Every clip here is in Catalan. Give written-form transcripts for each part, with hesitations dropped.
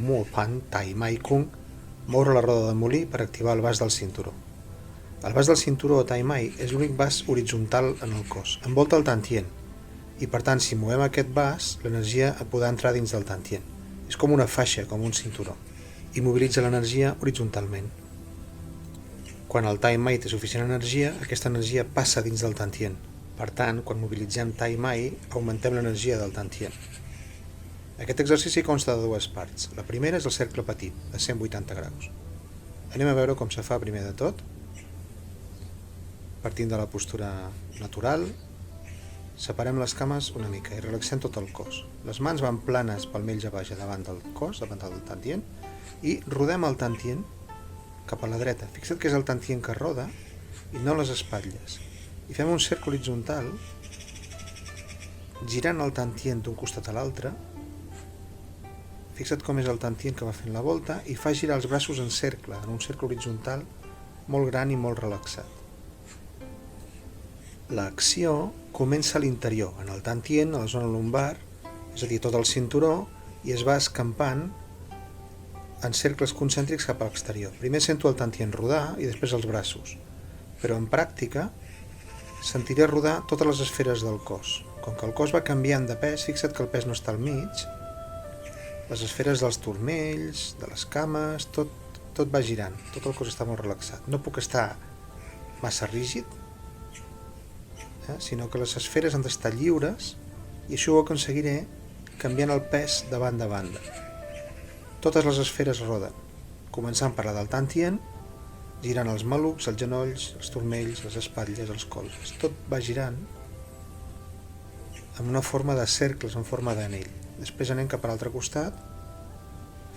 Mu Pan Tai Mai Kung, moure la roda de molí per activar el vas del cinturó. El vas del cinturó o Tai Mai és l'únic vas horitzontal en el cos, envolta el Tantien, i per tant si movem aquest vas, l'energia podrà entrar dins del Tantien. És com una faixa, com un cinturó, i mobilitza l'energia horitzontalment. Quan el Tai Mai té suficient energia, aquesta energia passa dins del Tantien. Per tant, quan mobilitzem Tai Mai, augmentem l'energia del Tantien. Aquest exercici consta de dues parts. La primera és el cercle petit, de 180 graus. Anem a veure com se fa primer de tot. Partint de la postura natural, separem les cames una mica i relaxem tot el cos. Les mans van planes palmells a baix davant del cos, davant del Tantien, i rodem el Tantien cap a la dreta. Fixa't que és el Tantien que roda i no les espatlles. I fem un cercle horitzontal girant el Tantien d'un costat a l'altre. Fixa't com és el Tantien que va fent la volta i fa girar els braços en cercle, en un cercle horitzontal molt gran i molt relaxat. L'acció comença a l'interior, en el Tantien, a la zona lumbar, és a dir, tot el cinturó, i es va escampant en cercles concèntrics cap a l'exterior. Primer sento el Tantien rodar i després els braços, però en pràctica sentiré rodar totes les esferes del cos. Com que el cos va canviant de pes, fixa't que el pes no està al mig, les esferes dels turmells, de les cames, tot va girant, tot el cos està molt relaxat. No puc estar massa rígid, sinó que les esferes han d'estar lliures i això ho aconseguiré canviant el pes de banda a banda. Totes les esferes roden, començant per la del Tantien, girant els malucs, els genolls, els turmells, les espatlles, els colzes. Tot va girant en una forma de cercles, en forma d'anell. Després anem cap a l'altre costat,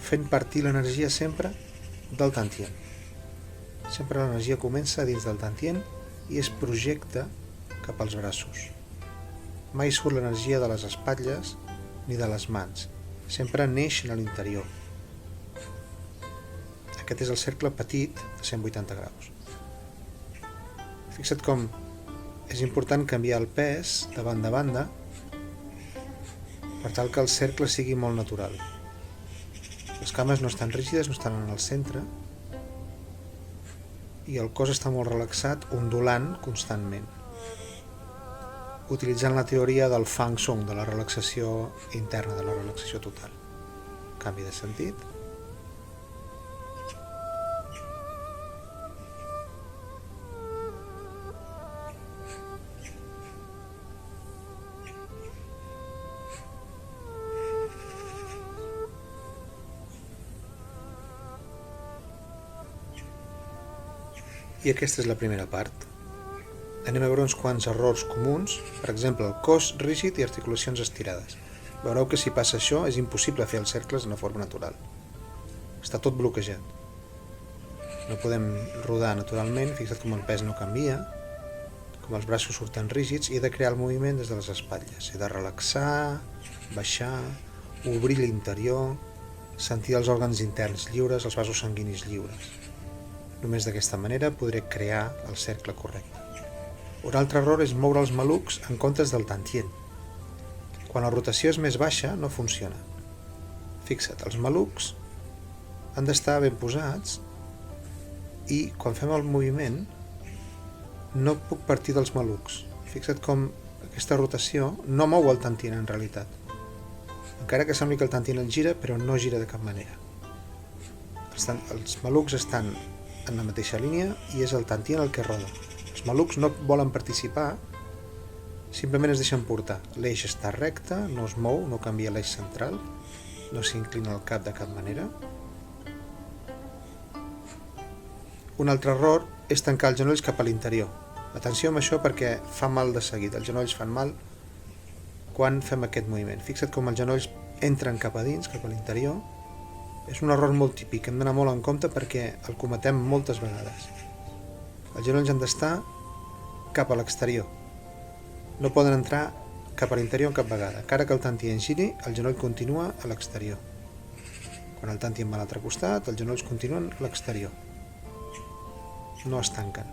fent partir l'energia sempre del Tantien. Sempre l'energia comença dins del Tantien i es projecta cap als braços. Mai surt l'energia de les espatlles ni de les mans. Sempre neix a l'interior. Aquest és el cercle petit de 180 graus. Fixa't com és important canviar el pes de banda a banda per tal que el cercle sigui molt natural. Les cames no estan rígides, no estan en el centre i el cos està molt relaxat, ondulant constantment. Utilitzant la teoria del Fang Song, de la relaxació interna, de la relaxació total. Canvi de sentit. I aquesta és la primera part. Anem a veure uns quants errors comuns, per exemple, el cos rígid i articulacions estirades. Veureu que si passa això és impossible fer els cercles d'una forma natural. Està tot bloquejat. No podem rodar naturalment, fixa't com el pes no canvia, com els braços surten rígids, i he de crear el moviment des de les espatlles. He de relaxar, baixar, obrir l'interior, sentir els òrgans interns lliures, els vasos sanguinis lliures. Només d'aquesta manera podré crear el cercle correcte. Un altre error és moure els malucs en comptes del Tantien. Quan la rotació és més baixa, no funciona. Fixa't, els malucs han d'estar ben posats i quan fem el moviment no puc partir dels malucs. Fixa't com aquesta rotació no mou el Tantien en realitat. Encara que sembli que el Tantien el gira, però no gira de cap manera. Els malucs estan en la mateixa línia i és el Tantien el que roda. Els malucs no volen participar, simplement es deixen portar. L'eix està recte, no es mou, no canvia l'eix central, no s'inclina el cap de cap manera. Un altre error és tancar els genolls cap a l'interior. Atenció amb això perquè fa mal de seguit. Els genolls fan mal quan fem aquest moviment. Fixa't com els genolls entren cap a dins, cap a l'interior. És un error molt típic, hem d'anar molt en compte perquè el cometem moltes vegades. Els genolls han d'estar cap a l'exterior. No poden entrar cap a l'interior cap vegada. Encara que el Tantien giri, el genoll continua a l'exterior. Quan el Tantien va a l'altre costat, els genolls continuen a l'exterior. No es tanquen.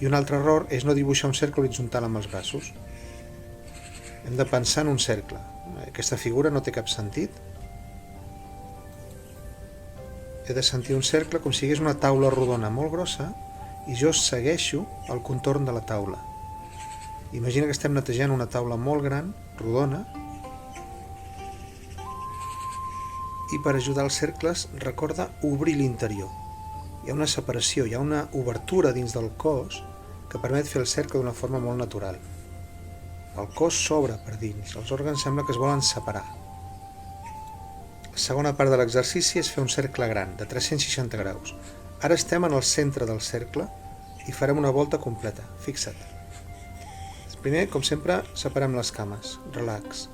I un altre error és no dibuixar un cercle horitzontal amb els braços. Hem de pensar en un cercle. Aquesta figura no té cap sentit he de sentir un cercle com si hi hagués una taula rodona molt grossa i jo segueixo el contorn de la taula. Imagina que estem netejant una taula molt gran, rodona, i per ajudar els cercles recorda obrir l'interior. Hi ha una separació, hi ha una obertura dins del cos que permet fer el cercle d'una forma molt natural. El cos s'obre per dins, els òrgans sembla que es volen separar. La segona part de l'exercici és fer un cercle gran, de 360 graus. Ara estem en el centre del cercle i farem una volta completa, fixa't. Primer, com sempre, separem les cames, relax.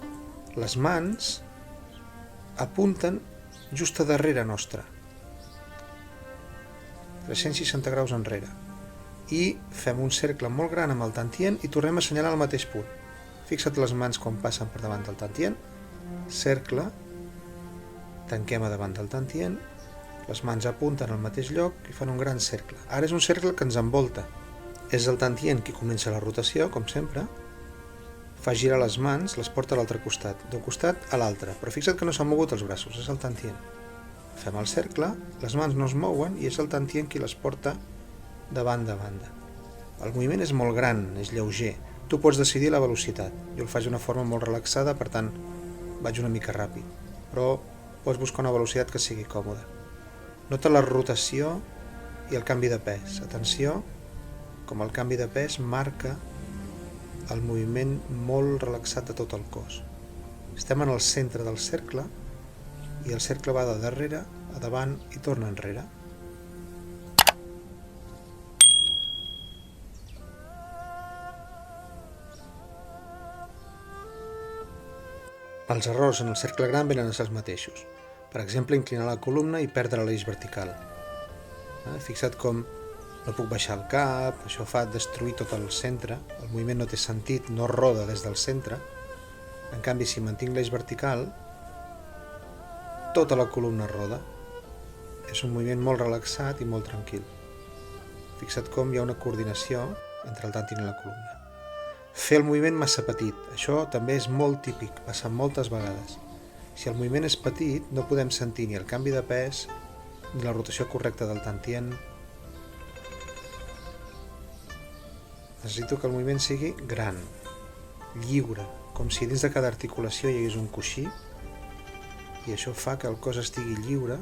Les mans apunten just a darrere nostre. 360 graus enrere. I fem un cercle molt gran amb el tantient i tornem a assenyalar al mateix punt. Fixa't les mans quan passen per davant del tantient. Cercle. Tanquem a davant del tantient. Les mans apunten al mateix lloc i fan un gran cercle. Ara és un cercle que ens envolta. És el tantient qui comença la rotació, com sempre. Fa girar les mans, les porta a l'altre costat, d'un costat a l'altre. Però fixa't que no s'han mogut els braços, és el tantient. Fem el cercle, les mans no es mouen i és el tantient qui les porta de banda a banda. El moviment és molt gran, és lleuger. Tu pots decidir la velocitat. Jo el faig d'una forma molt relaxada, per tant, vaig una mica ràpid. Però pots buscar una velocitat que sigui còmoda. Nota la rotació i el canvi de pes. Atenció, com el canvi de pes marca el moviment molt relaxat de tot el cos. Estem en el centre del cercle i el cercle va de darrere a davant i torna enrere. Els errors en el cercle gran venen a ser els mateixos. Per exemple, inclinar la columna i perdre l'eix vertical. Fixa't com no puc baixar el cap, això fa destruir tot el centre, el moviment no té sentit, no roda des del centre. En canvi, si mantinc l'eix vertical, tota la columna roda. És un moviment molt relaxat i molt tranquil. Fixa't com hi ha una coordinació entre el tantient i la columna. Fer el moviment massa petit, això també és molt típic, passa moltes vegades. Si el moviment és petit, no podem sentir ni el canvi de pes, ni la rotació correcta del tantient. Necessito que el moviment sigui gran, lliure, com si dins de cada articulació hi hagués un coixí, i això fa que el cos estigui lliure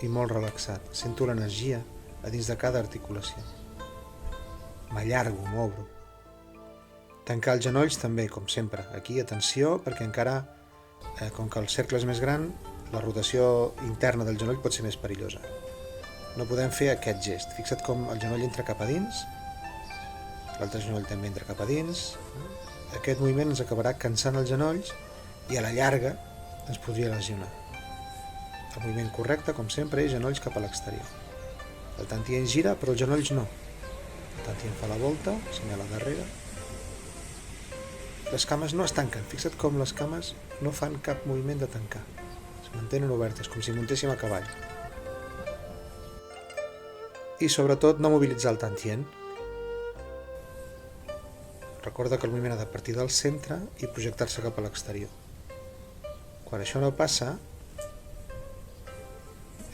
i molt relaxat. Sento l'energia a dins de cada articulació. M'allargo, m'obro. Tancar els genolls també, com sempre. Aquí, atenció, perquè encara, com que el cercle és més gran, la rotació interna del genoll pot ser més perillosa. No podem fer aquest gest. Fixa't com el genoll entra cap a dins, l'altre genoll també entra cap a dins. Aquest moviment ens acabarà cansant els genolls i a la llarga ens podria lesionar. El moviment correcte, com sempre, és genolls cap a l'exterior. El tantient gira, però els genolls no. El tantient fa la volta, assenyala darrere. Les cames no es tanquen. Fixa't com les cames no fan cap moviment de tancar. Es mantenen obertes, com si muntéssim a cavall. I sobretot no mobilitzar el tantient. Recorda que el moviment ha de partir del centre i projectar-se cap a l'exterior. Quan això no passa,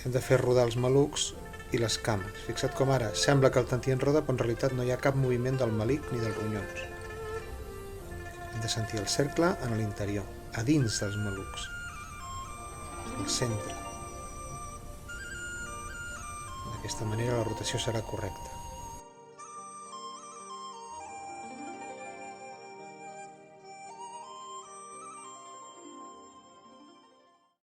hem de fer rodar els malucs i les cames. Fixa't com ara sembla que el tantient roda, però en realitat no hi ha cap moviment del melic ni dels ronyons. Hem de sentir el cercle en l'interior, a dins dels malucs, al centre. D'aquesta manera la rotació serà correcta.